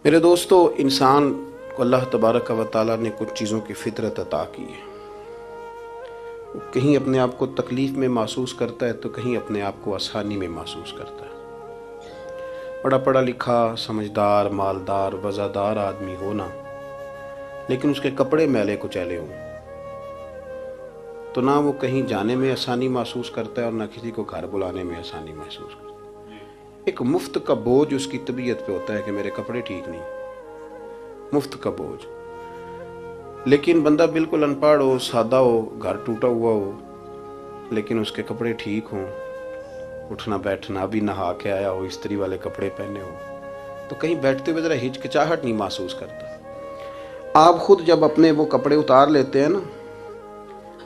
میرے دوستو، انسان کو اللہ تبارک و تعالیٰ نے کچھ چیزوں کی فطرت عطا کی ہے۔ وہ کہیں اپنے آپ کو تکلیف میں محسوس کرتا ہے تو کہیں اپنے آپ کو آسانی میں محسوس کرتا ہے۔ بڑا پڑھا لکھا، سمجھدار، مالدار، وزادار آدمی ہونا، لیکن اس کے کپڑے میلے کچیلے ہوں تو نہ وہ کہیں جانے میں آسانی محسوس کرتا ہے اور نہ کسی کو گھر بلانے میں آسانی محسوس کرتا ہے۔ ایک مفت کا بوجھ اس کی طبیعت پہ ہوتا ہے کہ میرے کپڑے ٹھیک نہیں، مفت کا بوجھ۔ لیکن بندہ بالکل ان پڑھ ہو، سادہ ہو، گھر ٹوٹا ہوا ہو، لیکن اس کے کپڑے ٹھیک ہوں، اٹھنا بیٹھنا بھی نہا کے آیا ہو، استری والے کپڑے پہنے ہو، تو کہیں بیٹھتے ہوئے ذرا ہچکچاہٹ نہیں محسوس کرتا۔ آپ خود جب اپنے وہ کپڑے اتار لیتے ہیں نا،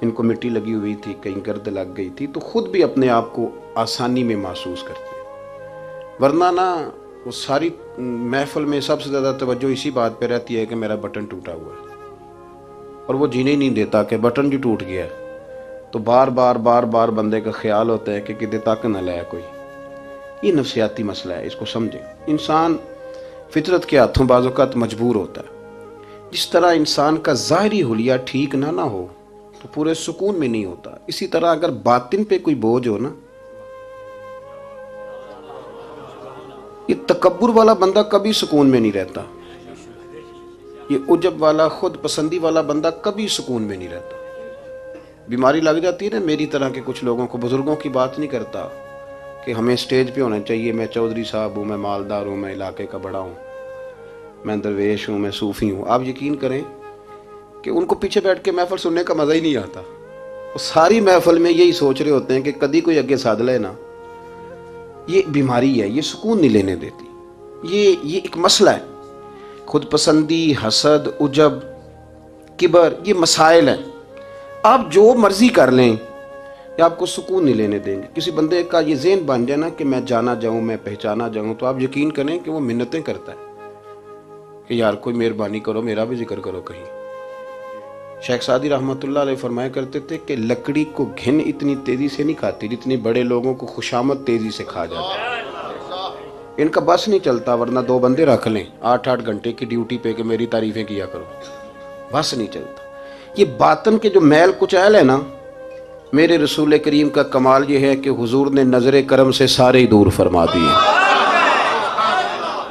ان کو مٹی لگی ہوئی تھی، کہیں گرد لگ گئی تھی، تو خود بھی اپنے آپ کو آسانی میں محسوس کرتے ہیں۔ ورنہ نا وہ ساری محفل میں سب سے زیادہ توجہ اسی بات پہ رہتی ہے کہ میرا بٹن ٹوٹا ہوا ہے، اور وہ جینے نہیں دیتا کہ بٹن جو ٹوٹ گیا ہے، تو بار بار بندے کا خیال ہوتا ہے کہ کدے تک نہ لائے کوئی۔ یہ نفسیاتی مسئلہ ہے، اس کو سمجھیں۔ انسان فطرت کے ہاتھوں بعض اوقات مجبور ہوتا ہے۔ جس طرح انسان کا ظاہری حلیہ ٹھیک نہ ہو تو پورے سکون میں نہیں ہوتا، اسی طرح اگر باطن پہ کوئی بوجھ ہو نا، یہ تکبر والا بندہ کبھی سکون میں نہیں رہتا، یہ عجب والا، خود پسندی والا بندہ کبھی سکون میں نہیں رہتا۔ بیماری لگ جاتی ہے نا میری طرح کے کچھ لوگوں کو، بزرگوں کی بات نہیں کرتا کہ ہمیں سٹیج پہ ہونا چاہیے، میں چودھری صاحب ہوں، میں مالدار ہوں، میں علاقے کا بڑا ہوں، میں درویش ہوں، میں صوفی ہوں۔ آپ یقین کریں کہ ان کو پیچھے بیٹھ کے محفل سننے کا مزہ ہی نہیں آتا۔ وہ ساری محفل میں یہی سوچ رہے ہوتے ہیں کہ کدی کوئی اگے ساتھ لے نا۔ یہ بیماری ہے، یہ سکون نہیں لینے دیتی، یہ ایک مسئلہ ہے۔ خود پسندی، حسد، عجب، کبر، یہ مسائل ہیں۔ آپ جو مرضی کر لیں، یہ آپ کو سکون نہیں لینے دیں گے۔ کسی بندے کا یہ ذہن بن جائے نا کہ میں جانا جاؤں، میں پہچانا جاؤں، تو آپ یقین کریں کہ وہ منتیں کرتا ہے کہ یار کوئی مہربانی کرو، میرا بھی ذکر کرو کہیں۔ شیخ سعدی رحمۃ اللہ علیہ فرمایا کرتے تھے کہ لکڑی کو گھن اتنی تیزی سے نہیں کھاتی جتنی بڑے لوگوں کو خوشامد تیزی سے کھا جاتا ہے۔ ان کا بس نہیں چلتا، ورنہ 2 بندے رکھ لیں 8 گھنٹے کی ڈیوٹی پہ کہ میری تعریفیں کیا کرو، بس نہیں چلتا۔ یہ باطن کے جو میل کچیل ہے نا، میرے رسول کریم کا کمال یہ ہے کہ حضور نے نظر کرم سے سارے ہی دور فرما دیے۔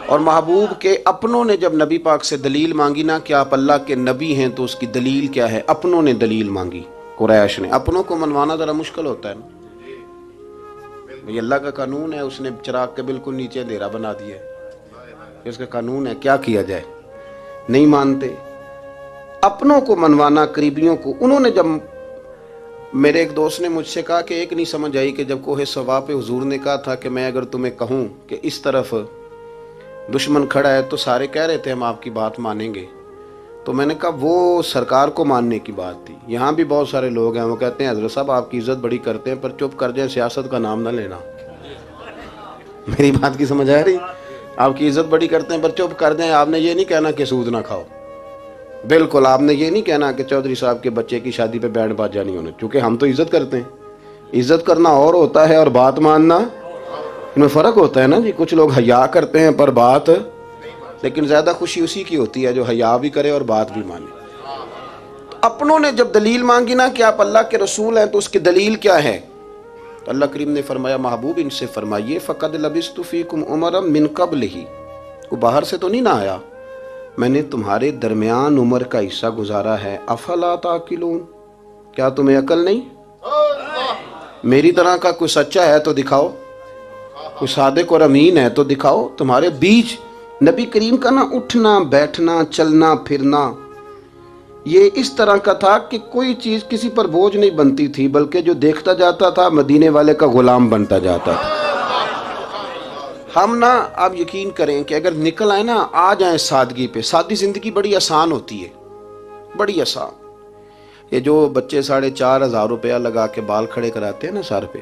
اور محبوب کے اپنوں نے جب نبی پاک سے دلیل مانگی نا کہ آپ اللہ کے نبی ہیں تو اس کی دلیل کیا ہے، اپنوں نے دلیل مانگی، قریش نے۔ اپنوں کو منوانا ذرا مشکل ہوتا ہے نا، یہ اللہ کا قانون ہے، اس نے چراغ کے بالکل نیچے اندھیرا بنا دیا ہے، اس کا قانون ہے، کیا کیا جائے، نہیں مانتے۔ اپنوں کو منوانا، قریبیوں کو۔ انہوں نے جب، میرے ایک دوست نے مجھ سے کہا کہ ایک نہیں سمجھ آئی کہ جب کوہ صفا پہ حضور نے کہا تھا کہ میں اگر تمہیں کہوں کہ اس طرف دشمن کھڑا ہے تو سارے کہہ رہے تھے ہم آپ کی بات مانیں گے، تو میں نے کہا وہ سرکار کو ماننے کی بات تھی۔ یہاں بھی بہت سارے لوگ ہیں وہ کہتے ہیں حضرت صاحب آپ کی عزت بڑی کرتے ہیں پر چپ کر جائیں، سیاست کا نام نہ لینا۔ میری بات کی سمجھ آ رہی؟ آپ کی عزت بڑی کرتے ہیں پر چپ کر جائیں۔ آپ نے یہ نہیں کہنا کہ سود نہ کھاؤ، بالکل آپ نے یہ نہیں کہنا کہ چودھری صاحب کے بچے کی شادی پہ بینڈ باجا نہیں ہونا، کیونکہ ہم تو عزت کرتے ہیں۔ عزت کرنا اور ہوتا ہے اور بات ماننا، ان میں فرق ہوتا ہے نا جی۔ کچھ لوگ حیا کرتے ہیں پر بات، لیکن زیادہ خوشی اسی کی ہوتی ہے جو حیا بھی کرے اور بات بھی مانے۔ تو اپنوں نے جب دلیل مانگی نا کہ آپ اللہ کے رسول ہیں تو اس کی دلیل کیا ہے، تو اللہ کریم نے فرمایا محبوب ان سے فرمائیے فقد لبثت فیکم عمرا من قبلہ، وہ باہر سے تو نہیں نہ آیا، میں نے تمہارے درمیان عمر کا حصہ گزارا ہے، افلا تعقلون، کیا تمہیں عقل نہیں؟ میری طرح کا کوئی سچا ہے تو دکھاؤ، کوئی صادق اور امین ہے تو دکھاؤ۔ تمہارے بیچ نبی کریم کا نا اٹھنا بیٹھنا چلنا پھرنا یہ اس طرح کا تھا کہ کوئی چیز کسی پر بوجھ نہیں بنتی تھی، بلکہ جو دیکھتا جاتا تھا مدینے والے کا غلام بنتا جاتا تھا۔ ہم نا آپ یقین کریں کہ اگر نکل آئے نا، آ جائیں سادگی پہ، سادی زندگی بڑی آسان ہوتی ہے، بڑی آسان۔ یہ جو بچے 4,500 روپیہ لگا کے بال کھڑے کراتے ہیں نا سر پہ،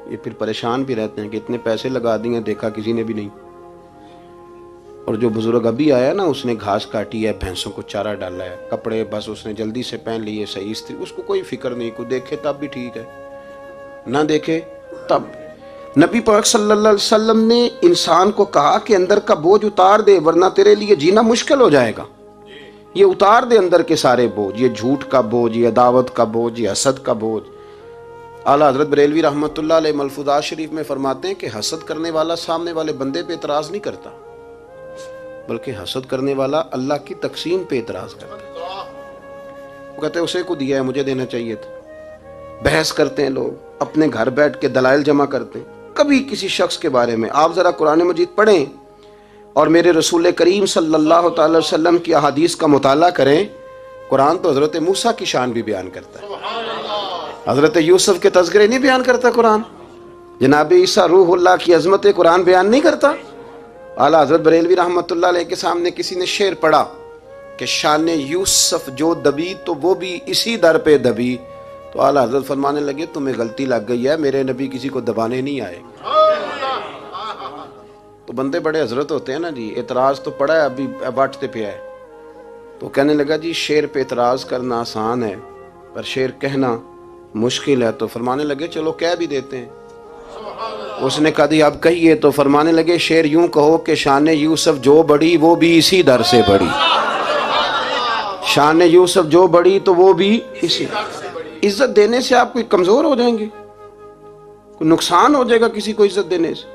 یہ پھر پریشان بھی رہتے ہیں کہ اتنے پیسے لگا دیے دیکھا کسی نے بھی نہیں۔ اور جو بزرگ ابھی آیا نا، اس نے گھاس کاٹی ہے، بھینسوں کو چارہ ڈالا ہے، کپڑے بس اس نے جلدی سے پہن لیے صحیح استری، اس کو کوئی فکر نہیں، کوئی دیکھے تب بھی ٹھیک ہے، نہ دیکھے تب۔ نبی پاک صلی اللہ علیہ وسلم نے انسان کو کہا کہ اندر کا بوجھ اتار دے ورنہ تیرے لیے جینا مشکل ہو جائے گا. یہ اتار دے اندر کے سارے بوجھ، یہ جھوٹ کا بوجھ، یہ عداوت کا بوجھ، یہ حسد کا بوجھ. اعلیٰ حضرت بریلوی رحمۃ اللہ علیہ ملفوظات شریف میں فرماتے ہیں کہ حسد کرنے والا سامنے والے بندے پہ اعتراض نہیں کرتا، بلکہ حسد کرنے والا اللہ کی تقسیم پہ اعتراض کرتا ہے. وہ کہتے ہیں اسے کو دیا ہے مجھے دینا چاہیے تھا. بحث کرتے ہیں لوگ، اپنے گھر بیٹھ کے دلائل جمع کرتے ہیں. کبھی کسی شخص کے بارے میں آپ ذرا قرآن مجید پڑھیں اور میرے رسول کریم صلی اللہ تعالی وسلم کی احادیث کا مطالعہ کریں. قرآن تو حضرت موسیٰ کی شان بھی بیان کرتا ہے، حضرت یوسف کے تذکرے نہیں بیان کرتا قرآن، جناب عیسیٰ روح اللہ کی عظمت قرآن بیان نہیں کرتا. اعلیٰ حضرت بریلوی رحمۃ اللہ علیہ کے سامنے کسی نے شعر پڑھا کہ شان یوسف جو دبی تو وہ بھی اسی در پہ دبی، تو اعلیٰ حضرت فرمانے لگے تمہیں غلطی لگ گئی ہے، میرے نبی کسی کو دبانے نہیں آئے. تو بندے بڑے حضرت ہوتے ہیں نا جی، اعتراض تو پڑا ہے ابھی باٹتے پہ ہے. تو کہنے لگا جی شعر پہ اعتراض کرنا آسان ہے پر شعر کہنا مشکل ہے. تو فرمانے لگے چلو کہہ بھی دیتے ہیں. اس نے کہا دی اب کہیے. تو فرمانے لگے شعر یوں کہو کہ شان یوسف جو بڑی وہ بھی اسی در سے بڑی. شان یوسف جو بڑی تو وہ بھی اسی. عزت دینے سے آپ کوئی کمزور ہو جائیں گے؟ کوئی نقصان ہو جائے گا کسی کو عزت دینے سے؟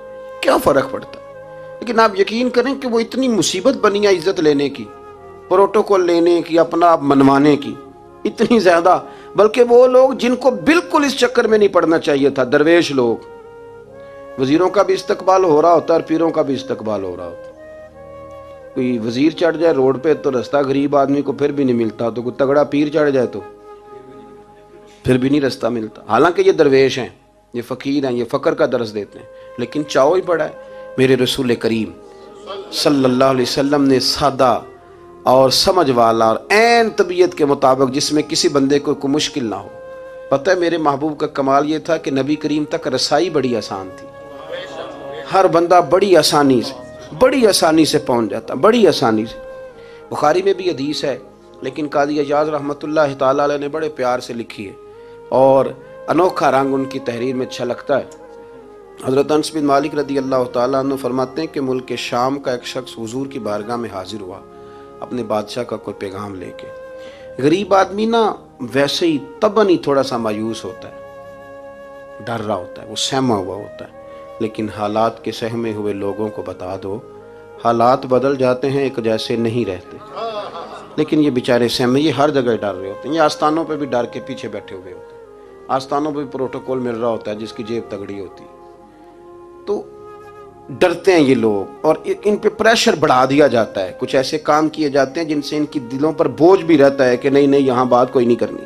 کیا فرق پڑتا ہے؟ لیکن آپ یقین کریں کہ وہ اتنی مصیبت بنی ہے عزت لینے کی، پروٹوکول لینے کی، اپنا آپ منوانے کی، اتنی زیادہ. بلکہ وہ لوگ جن کو بالکل اس چکر میں نہیں پڑنا چاہیے تھا، درویش لوگ، وزیروں کا بھی استقبال ہو رہا ہوتا ہے اور پیروں کا بھی استقبال ہو رہا ہوتا ہے. کوئی وزیر چڑھ جائے روڈ پہ تو رستہ غریب آدمی کو پھر بھی نہیں ملتا، تو کوئی تگڑا پیر چڑھ جائے تو پھر بھی نہیں رستہ ملتا. حالانکہ یہ درویش ہیں، یہ فقیر ہیں، یہ فقر کا درس دیتے ہیں، لیکن چاؤ ہی پڑا ہے. میرے رسول کریم صلی اللہ علیہ وسلم نے سادہ اور سمجھ والا اور عین طبیعت کے مطابق جس میں کسی بندے کو کوئی مشکل نہ ہو. پتہ ہے میرے محبوب کا کمال یہ تھا کہ نبی کریم تک رسائی بڑی آسان تھی. ہر بندہ بڑی آسانی سے پہنچ جاتا، بڑی آسانی سے. بخاری میں بھی حدیث ہے لیکن قاضی اعجاز رحمۃ اللہ تعالی علیہ نے بڑے پیار سے لکھی ہے اور انوکھا رنگ ان کی تحریر میں اچھا لگتا ہے. حضرت انس بن مالک رضی اللہ تعالیٰ عنہ فرماتے ہیں کہ ملک شام کا ایک شخص حضور کی بارگاہ میں حاضر ہوا اپنے بادشاہ کا کوئی پیغام لے کے. غریب آدمی نا ویسے ہی طبعاً ہی تھوڑا سا مایوس ہوتا ہے، ڈر رہا ہوتا ہے، وہ سہما ہوا ہوتا ہے. لیکن حالات کے سہمے ہوئے لوگوں کو بتا دو حالات بدل جاتے ہیں، ایک جیسے نہیں رہتے. لیکن یہ بیچارے سہمے، یہ ہر جگہ ڈر رہے ہوتے ہیں. یہ آستانوں پہ بھی ڈر کے پیچھے بیٹھے ہوئے ہوتے ہیں، آستانوں پہ بھی پروٹوکول مل رہا ہوتا ہے جس کی جیب تگڑی ہوتی ہے. تو ڈرتے ہیں یہ لوگ اور ان پہ پریشر بڑھا دیا جاتا ہے. کچھ ایسے کام کیے جاتے ہیں جن سے ان کی دلوں پر بوجھ بھی رہتا ہے کہ نہیں یہاں بات کوئی نہیں کرنی.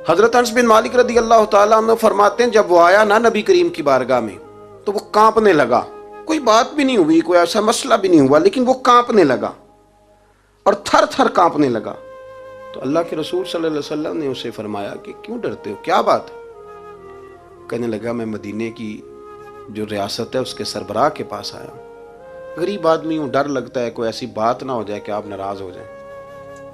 حضرت انس بن مالک رضی اللہ تعالیٰ عنہ فرماتے ہیں جب وہ آیا نا نبی کریم کی بارگاہ میں تو وہ کانپنے لگا. کوئی بات بھی نہیں ہوئی، کوئی ایسا مسئلہ بھی نہیں ہوا، لیکن وہ کانپنے لگا اور تھر تھر کانپنے لگا. تو اللہ کے رسول صلی اللہ علیہ وسلم نے اسے فرمایا کہ کیوں ڈرتے ہو، کیا بات ہے؟ کہنے لگا میں مدینے کی جو ریاست ہے اس کے سربراہ کے پاس آیا ہوں. غریب آدمی ہوں، ڈر لگتا ہے کوئی ایسی بات نہ ہو جائے کہ آپ ناراض ہو جائیں.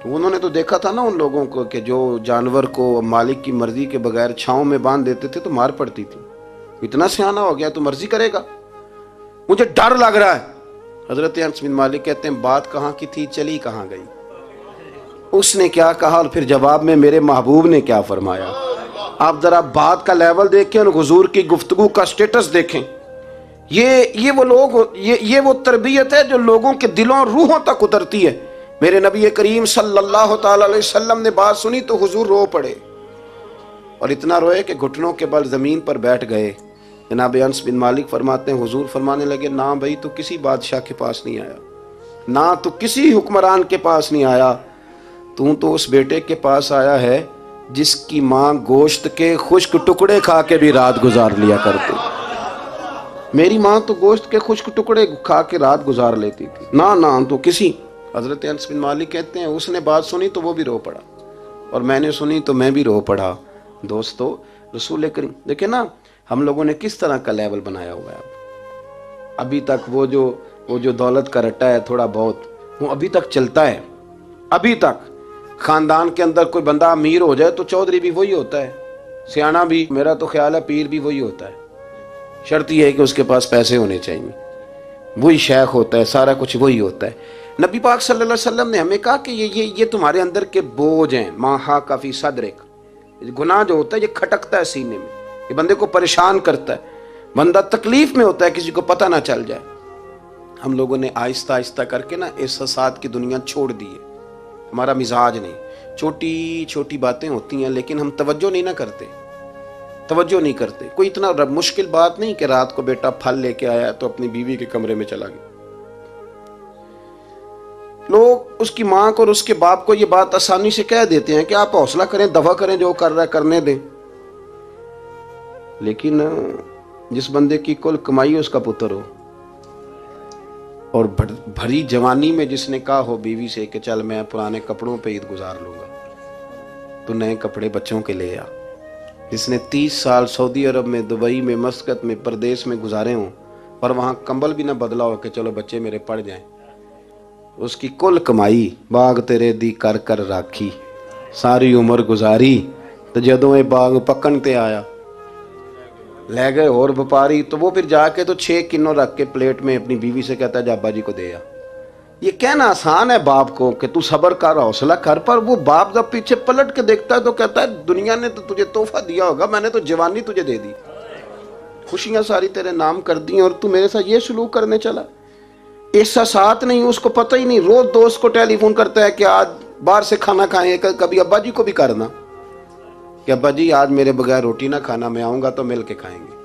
تو انہوں نے تو دیکھا تھا نا ان لوگوں کو کہ جو جانور کو مالک کی مرضی کے بغیر چھاؤں میں باندھ دیتے تھے تو مار پڑتی تھی. اتنا سیانا ہو گیا تو مرضی کرے گا، مجھے ڈر لگ رہا ہے. حضرت انس بن مالک کہتے ہیں بات کہاں کی تھی چلی کہاں گئی. اس نے کیا کہا اور پھر جواب میں میرے محبوب نے کیا فرمایا. آپ ذرا بات کا لیول دیکھیں اور حضور کی گفتگو کا سٹیٹس دیکھیں. یہ وہ لوگ، یہ وہ تربیت ہے جو لوگوں کے دلوں اور روحوں تک اترتی ہے. میرے نبی کریم صلی اللہ تعالی علیہ وسلم نے بات سنی تو حضور رو پڑے اور اتنا روئے کہ گھٹنوں کے بل زمین پر بیٹھ گئے. جناب انس بن مالک فرماتے ہیں حضور فرمانے لگے نہ بھائی تو کسی بادشاہ کے پاس نہیں آیا، نہ تو کسی حکمران کے پاس نہیں آیا، تو اس بیٹے کے پاس آیا ہے جس کی ماں گوشت کے خشک ٹکڑے کھا کے بھی رات گزار لیا کرتی. میری ماں تو گوشت کے خشک ٹکڑے کھا کے رات گزار لیتی تھی، نہ تو کسی. حضرت انس بن مالک کہتے ہیں اس نے بات سنی تو وہ بھی رو پڑا اور میں نے سنی تو میں بھی رو پڑا. دوستو رسول کریم دیکھیں نا ہم لوگوں نے کس طرح کا لیول بنایا ہوا ہے. ابھی تک وہ جو دولت کا رٹا ہے تھوڑا بہت وہ ابھی تک چلتا ہے. ابھی تک خاندان کے اندر کوئی بندہ امیر ہو جائے تو چودھری بھی وہی ہوتا ہے، سیانا بھی، میرا تو خیال ہے پیر بھی وہی ہوتا ہے. شرط یہ ہے کہ اس کے پاس پیسے ہونے چاہیے، وہی شیخ ہوتا ہے، سارا کچھ وہی ہوتا ہے۔ نبی پاک صلی اللہ علیہ وسلم نے ہمیں کہا کہ یہ تمہارے اندر کے بوجھ ہیں، ما حاک فی صدرک، گناہ جو ہوتا ہے یہ کھٹکتا ہے سینے میں، یہ بندے کو پریشان کرتا ہے، بندہ تکلیف میں ہوتا ہے کسی کو پتہ نہ چل جائے۔ ہم لوگوں نے آہستہ آہستہ کر کے نا احساسات کی دنیا چھوڑ دی ہے، ہمارا مزاج نہیں، چھوٹی چھوٹی باتیں ہوتی ہیں لیکن ہم توجہ نہیں کرتے۔ کوئی اتنا مشکل بات نہیں کہ رات کو بیٹا پھل لے کے آیا تو اپنی بیوی کے کمرے میں چلا گیا۔ لوگ اس کی ماں کو اور اس کے باپ کو یہ بات آسانی سے کہہ دیتے ہیں کہ آپ حوصلہ کریں، دفع کریں، جو کر رہا ہے کرنے دیں، لیکن جس بندے کی کل کمائی اس کا پتر ہو اور بھری جوانی میں جس نے کہا ہو بیوی سے کہ چل میں پرانے کپڑوں پہ عید گزار لوں گا، تو نئے کپڑے بچوں کے لے آ، جس نے 30 سال سعودی عرب میں، دبئی میں، مسقط میں، پردیس میں گزارے ہوں اور وہاں کمبل بھی نہ بدلا ہو کہ چلو بچے میرے پڑ جائیں، اس کی کل کمائی باغ تیرے دی کر کر راکھی، ساری عمر گزاری، تو جدوں یہ باغ پکن تے آیا لے گئے اور وپاری، تو وہ پھر جا کے تو 6 کنوں رکھ کے پلیٹ میں اپنی بیوی سے کہتا ہے جا ابا جی کو دے آ۔ یہ کہنا آسان ہے باپ کو کہ تو صبر کر، حوصلہ کر، پر وہ باپ جب پیچھے پلٹ کے دیکھتا ہے تو کہتا ہے دنیا نے تو تجھے تحفہ دیا ہوگا، میں نے تو جوانی تجھے دے دی، خوشیاں ساری تیرے نام کر دی اور تو میرے ساتھ یہ سلوک کرنے چلا۔ احساسات نہیں، اس کو پتہ ہی نہیں، روز دوست کو ٹیلی فون کرتا ہے کہ آج باہر سے کھانا کھائیں، کبھی ابا جی کو بھی کرنا کہ ابا جی آج میرے بغیر روٹی نہ کھانا، میں آؤں گا تو مل کے کھائیں گے۔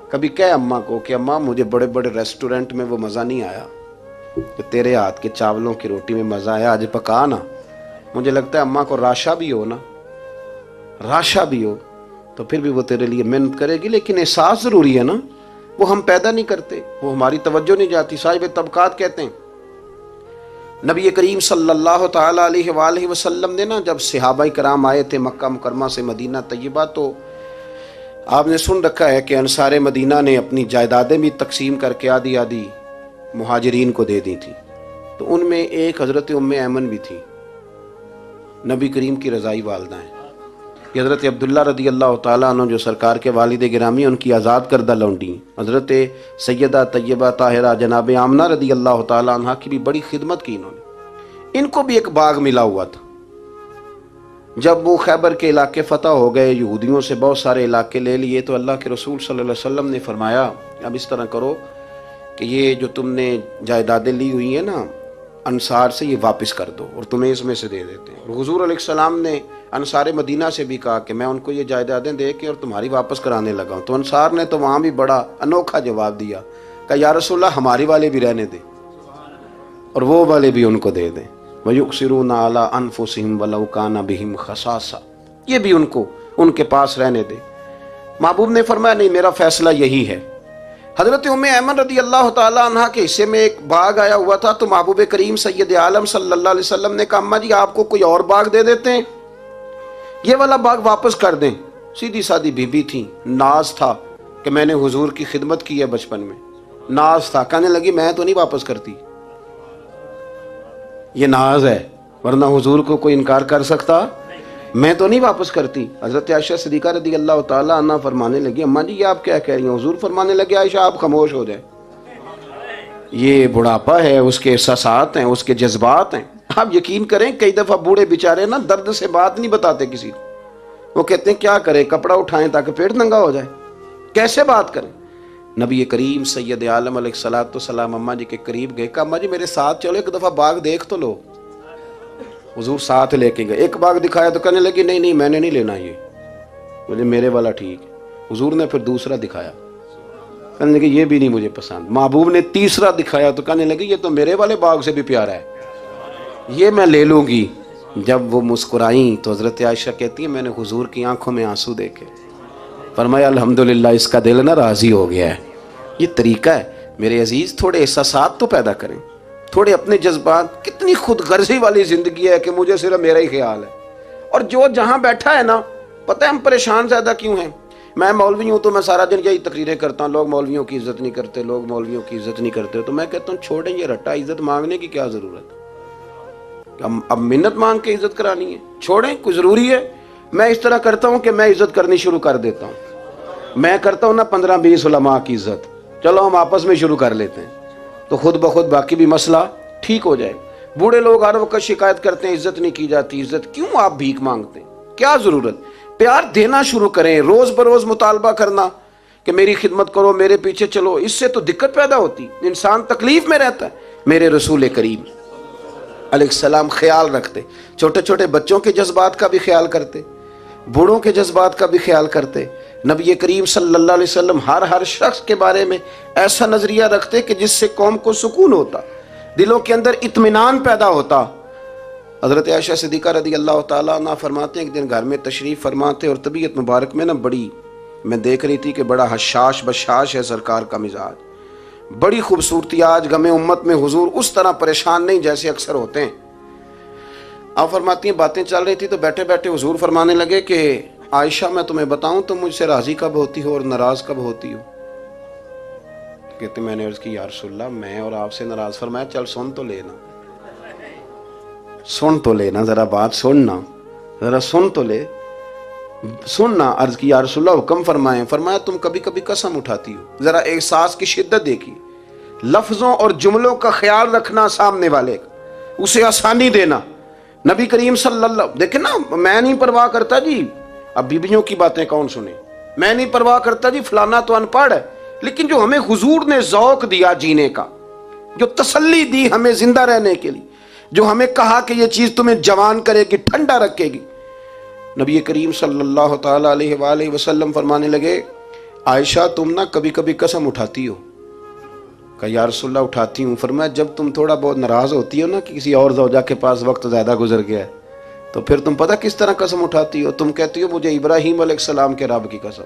کبھی کہے اماں کو کہ اماں مجھے بڑے بڑے ریسٹورنٹ میں وہ مزہ نہیں آیا کہ تیرے ہاتھ کے چاولوں کی روٹی میں مزہ آیا، آج پکا نا۔ مجھے لگتا ہے اماں کو راشا بھی ہو نا، راشا بھی ہو تو پھر بھی وہ تیرے لیے محنت کرے گی، لیکن احساس ضروری ہے نا، وہ ہم پیدا نہیں کرتے، وہ ہماری توجہ نہیں جاتی۔ صاحب طبقات کہتے ہیں نبی کریم صلی اللہ تعالی علیہ وآلہ وسلم نے نا جب صحابہ کرام آئے تھے مکہ مکرمہ سے مدینہ طیبہ، تو آپ نے سن رکھا ہے کہ انصار مدینہ نے اپنی جائیدادیں بھی تقسیم کر کے آدھی آدھی مہاجرین کو دے دی تھی، تو ان میں ایک حضرت ام ایمن بھی تھی، نبی کریم کی رضائی والدہ ہیں۔ یہ حضرت عبداللہ رضی اللہ تعالیٰ عنہ جو سرکار کے والد گرامی، ان کی آزاد کردہ لونڈی حضرت سیدہ طیبہ طاہرہ جناب آمنہ رضی اللہ تعالیٰ عنہ کی بھی بڑی خدمت کی انہوں نے۔ ان کو بھی ایک باغ ملا ہوا تھا۔ جب وہ خیبر کے علاقے فتح ہو گئے، یہودیوں سے بہت سارے علاقے لے لیے، تو اللہ کے رسول صلی اللہ علیہ وسلم نے فرمایا اب اس طرح کرو کہ یہ جو تم نے جائیدادیں لی ہوئی ہیں نا انصار سے، یہ واپس کر دو اور تمہیں اس میں سے دے دیتے ہیں۔ اور حضور علیہ السلام نے انصار مدینہ سے بھی کہا کہ میں ان کو یہ جائیدادیں دے کے اور تمہاری واپس کرانے لگا ہوں، تو انصار نے تو وہاں بھی بڑا انوکھا جواب دیا کہ یا رسول اللہ ہماری والے بھی رہنے دیں اور وہ والے بھی ان کو دے دیں۔ وَيُؤْثِرُونَ عَلَىٰ أَنفُسِهِمْ وَلَوْ كَانَ بِهِمْ خَصَاصَةٌ، یہ بھی ان کو ان کے پاس رہنے دے۔ محبوب نے فرمایا نہیں، میرا فیصلہ یہی ہے۔ حضرت ام ایمن رضی اللہ تعالیٰ عنہ کے حصے میں ایک باغ آیا ہوا تھا، تو محبوب کریم سید عالم صلی اللہ علیہ وسلم نے کہا اماں جی آپ کو کوئی اور باغ دے دیتے ہیں، یہ والا باغ واپس کر دیں۔ سیدھی سادی بی بی تھی، ناز تھا کہ میں نے حضور کی خدمت کی ہے بچپن میں، ناز تھا، کہنے لگی میں تو نہیں واپس کرتی، یہ ناز ہے، ورنہ حضور کو کوئی انکار کر سکتا، میں تو نہیں واپس کرتی۔ حضرت عائشہ صدیقہ رضی اللہ تعالیٰ عنہ فرمانے لگی اماں جی یہ آپ کیا کہہ رہی ہیں؟ حضور فرمانے لگے عائشہ آپ خاموش ہو جائیں، یہ بڑھاپا ہے، اس کے احساسات ہیں، اس کے جذبات ہیں۔ آپ یقین کریں کئی دفعہ بوڑھے بیچارے نا درد سے بات نہیں بتاتے کسی کو، وہ کہتے ہیں کیا کریں، کپڑا اٹھائیں تاکہ پیٹ ننگا ہو جائے، کیسے بات کریں۔ نبی کریم سید عالم علیہ الصلوۃ والسلام اماں جی کے قریب گئے، کہا اماں جی میرے ساتھ چلو ایک دفعہ باغ دیکھ تو لو۔ حضور ساتھ لے کے گئے، ایک باغ دکھایا تو کہنے لگی نہیں نہیں میں نے نہیں لینا، یہ مجھے میرے والا ٹھیک ہے۔ حضور نے پھر دوسرا دکھایا، کہنے لگی یہ بھی نہیں مجھے پسند۔ محبوب نے تیسرا دکھایا تو کہنے لگی یہ تو میرے والے باغ سے بھی پیارا ہے، یہ میں لے لوں گی۔ جب وہ مسکرائیں تو حضرت عائشہ کہتی ہے میں نے حضور کی آنکھوں میں آنسو دیکھے، فرمایا الحمدللہ اس کا دل نہ راضی ہو گیا ہے۔ یہ طریقہ ہے میرے عزیز، تھوڑے احساسات تو پیدا کریں، تھوڑے اپنے جذبات۔ کتنی خود غرضی والی زندگی ہے کہ مجھے صرف میرا ہی خیال ہے، اور جو جہاں بیٹھا ہے نا، پتہ ہے ہم پریشان زیادہ کیوں ہیں؟ میں مولوی ہوں تو میں سارا دن یہی تقریریں کرتا ہوں، لوگ مولویوں کی عزت نہیں کرتے، لوگ مولویوں کی عزت نہیں کرتے، تو میں کہتا ہوں چھوڑیں یہ رٹا، عزت مانگنے کی کیا ضرورت ہے؟ اب منت مانگ کے عزت کرانی ہے؟ چھوڑیں، کوئی ضروری ہے؟ میں اس طرح کرتا ہوں کہ میں عزت کرنی شروع کر دیتا ہوں، میں کرتا ہوں نا 15-20 علماء کی عزت، چلو ہم آپس میں شروع کر لیتے ہیں تو خود بخود باقی بھی مسئلہ ٹھیک ہو جائے. بوڑھے لوگ ہر وقت شکایت کرتے ہیں عزت نہیں کی جاتی. عزت کیوں آپ بھیک مانگتے ہیں؟ کیا ضرورت؟ پیار دینا شروع کریں، روز بروز مطالبہ کرنا کہ میری خدمت کرو، میرے پیچھے چلو. اس سے تو دقت پیدا ہوتی، انسان تکلیف میں رہتا ہے. میرے رسول کریم علیہ السلام خیال رکھتے، چھوٹے چھوٹے بچوں کے جذبات کا بھی خیال کرتے، بوڑھوں کے جذبات کا بھی خیال کرتے. نبی کریم صلی اللہ علیہ وسلم ہر شخص کے بارے میں ایسا نظریہ رکھتے کہ جس سے قوم کو سکون ہوتا، دلوں کے اندر اطمینان پیدا ہوتا. حضرت عائشہ صدیقہ رضی اللہ تعالیٰ عنہ فرماتے ہیں ایک دن گھر میں تشریف فرماتے اور طبیعت مبارک میں بڑی میں دیکھ رہی تھی کہ بڑا حشاش بشاش ہے سرکار کا مزاج، بڑی خوبصورتی. آج غم امت میں حضور اس طرح پریشان نہیں جیسے اکثر ہوتے ہیں. آپ فرماتی ہیں باتیں چل رہی تھی تو بیٹھے بیٹھے حضور فرمانے لگے کہ عائشہ میں تمہیں بتاؤں تم مجھ سے راضی کب ہوتی ہو اور ناراض کب ہوتی ہو؟ کہتے میں نے عرض کی یا رسول اللہ میں اور آپ سے ناراض. فرمایا چل سن تو لینا ذرا بات سننا، ذرا سن تو لے، سننا. عرض کی یا رسول اللہ حکم فرمائیں. فرمایا تم کبھی کبھی قسم اٹھاتی ہو. ذرا احساس کی شدت دیکھی، لفظوں اور جملوں کا خیال رکھنا، سامنے والے کا اسے آسانی دینا. نبی کریم صلی اللہ دیکھیں نا، میں نہیں پرواہ کرتا جی اب بیویوں کی باتیں کون سنے، میں نہیں پرواہ کرتا جی فلانا تو ان پڑھ ہے، لیکن جو ہمیں حضور نے ذوق دیا جینے کا، جو تسلی دی ہمیں زندہ رہنے کے لیے، جو ہمیں کہا کہ یہ چیز تمہیں جوان کرے گی، ٹھنڈا رکھے گی. نبی کریم صلی اللہ تعالیٰ علیہ وآلہ وسلم فرمانے لگے عائشہ تم نا کبھی کبھی قسم اٹھاتی ہو؟ کہا یا رسول اللہ اٹھاتی ہوں. فرمایا جب تم تھوڑا بہت ناراض ہوتی ہو نا کہ کسی اور زوجہ کے پاس وقت زیادہ گزر گیا ہے تو پھر تم پتہ کس طرح قسم اٹھاتی ہو؟ تم کہتی ہو مجھے ابراہیم علیہ السلام کے رب کی قسم،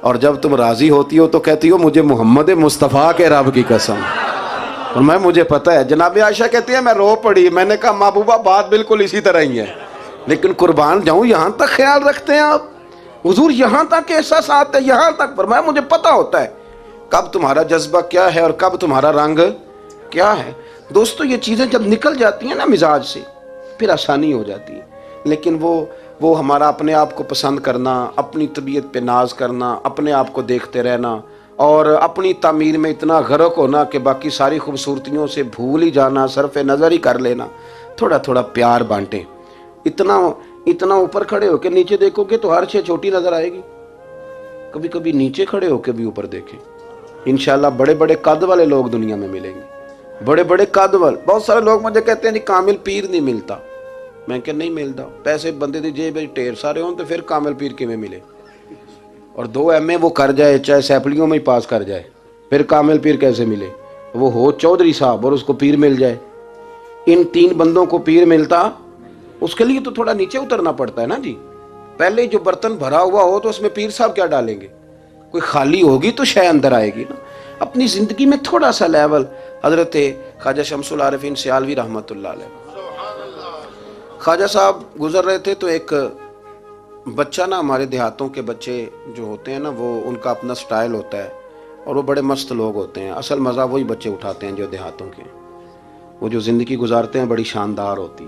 اور جب تم راضی ہوتی ہو تو کہتی ہو مجھے محمد مصطفیٰ کے رب کی قسم. اور مجھے پتہ ہے. جناب عائشہ کہتی ہے میں رو پڑی. میں نے کہا محبوبہ بات بالکل اسی طرح ہی ہے، لیکن قربان جاؤں یہاں تک خیال رکھتے ہیں آپ حضور، یہاں تک احساسات ہے، یہاں تک. فرمایا مجھے پتہ ہوتا ہے کب تمہارا جذبہ کیا ہے اور کب تمہارا رنگ کیا ہے. دوستو یہ چیزیں جب نکل جاتی ہیں نا مزاج سے پھر آسانی ہو جاتی ہے. لیکن وہ ہمارا اپنے آپ کو پسند کرنا، اپنی طبیعت پہ ناز کرنا، اپنے آپ کو دیکھتے رہنا اور اپنی تعمیر میں اتنا غرق ہونا کہ باقی ساری خوبصورتیوں سے بھول ہی جانا، صرف نظر ہی کر لینا. تھوڑا تھوڑا پیار بانٹیں. اتنا اوپر کھڑے ہو کے نیچے دیکھو گے تو ہر چیز چھوٹی نظر آئے گی. کبھی کبھی نیچے کھڑے ہو کے بھی اوپر دیکھیں، انشاءاللہ بڑے بڑے قد والے لوگ دنیا میں ملیں گے، بڑے بڑے قد والے. بہت سارے لوگ مجھے کہتے ہیں نہیں کامل پیر نہیں ملتا. میں کہ نہیں ملتا، پیسے بندے دی جیب میں ٹھیر سارے ہوں تو پھر کامل پیر کیویں ملے؟ اور 2 MA وہ کر جائے چاہے سیپلیوں میں ہی پاس کر جائے پھر کامل پیر کیسے ملے؟ وہ ہو چودھری صاحب اور اس کو پیر مل جائے. ان 3 بندوں کو پیر ملتا اس کے لیے تو تھوڑا نیچے اترنا پڑتا ہے نا جی. پہلے جو برتن بھرا ہوا ہو تو اس میں پیر صاحب کیا ڈالیں گے؟ کوئی خالی ہوگی تو شے اندر آئے گی نا. اپنی زندگی میں تھوڑا سا لیول. حضرت خواجہ شمس العارفین سیالوی رحمۃ اللہ علیہ، خواجہ صاحب گزر رہے تھے تو ایک بچہ نا، ہمارے دیہاتوں کے بچے جو ہوتے ہیں نا وہ ان کا اپنا سٹائل ہوتا ہے اور وہ بڑے مست لوگ ہوتے ہیں. اصل مزہ وہی بچے اٹھاتے ہیں جو دیہاتوں کے، وہ جو زندگی گزارتے ہیں بڑی شاندار ہوتی.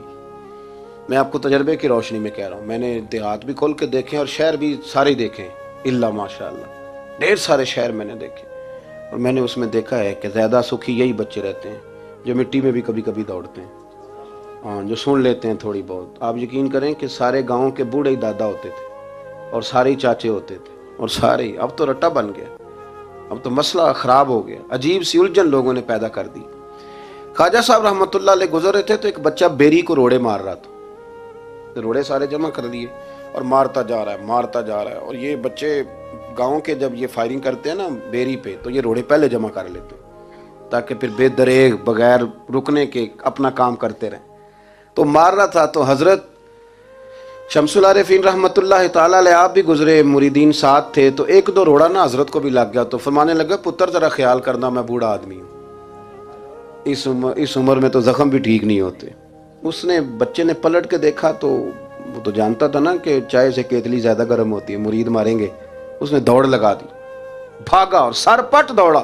میں آپ کو تجربے کی روشنی میں کہہ رہا ہوں، میں نے دیہات بھی کھول کے دیکھے اور شہر بھی سارے دیکھے الا ماشاء اللہ، ڈھیر سارے شہر میں نے دیکھے. اور میں نے اس میں دیکھا ہے کہ زیادہ سکھی یہی بچے رہتے ہیں جو مٹی میں بھی کبھی کبھی دوڑتے ہیں، ہاں جو سن لیتے ہیں تھوڑی بہت. آپ یقین کریں کہ سارے گاؤں کے بوڑھے ہی دادا ہوتے تھے اور سارے ہی چاچے ہوتے تھے اور سارے ہی. اب تو رٹا بن گیا، اب تو مسئلہ خراب ہو گیا، عجیب سی الجھن لوگوں نے پیدا کر دی. خواجہ صاحب رحمۃ اللہ علیہ گزر رہے تھے تو ایک بچہ بیری کو روڑے مار رہا تھا. روڑے سارے جمع کر دیے اور مارتا جا رہا ہے. اور یہ بچے گاؤں کے جب یہ فائرنگ کرتے ہیں نا بیری پہ تو یہ روڑے پہلے جمع کر لیتے ہیں تاکہ پھر بے دریغ بغیر رکنے کے اپنا کام کرتے رہیں. تو مار رہا تھا تو حضرت شمس العارفین رحمۃ اللہ تعالیٰ علیہ آپ بھی گزرے، مریدین ساتھ تھے، تو 1-2 روڑا نا حضرت کو بھی لگ گیا. تو فرمانے لگا پتر ذرا خیال کرنا میں بوڑھا آدمی ہوں، اس عمر میں تو زخم بھی ٹھیک نہیں ہوتے. اس نے بچے نے پلٹ کے دیکھا تو وہ تو جانتا تھا نا کہ چائے سے کیتلی زیادہ گرم ہوتی ہے، مرید ماریں گے. اس نے دوڑ لگا دی، بھاگا اور سر پٹ دوڑا.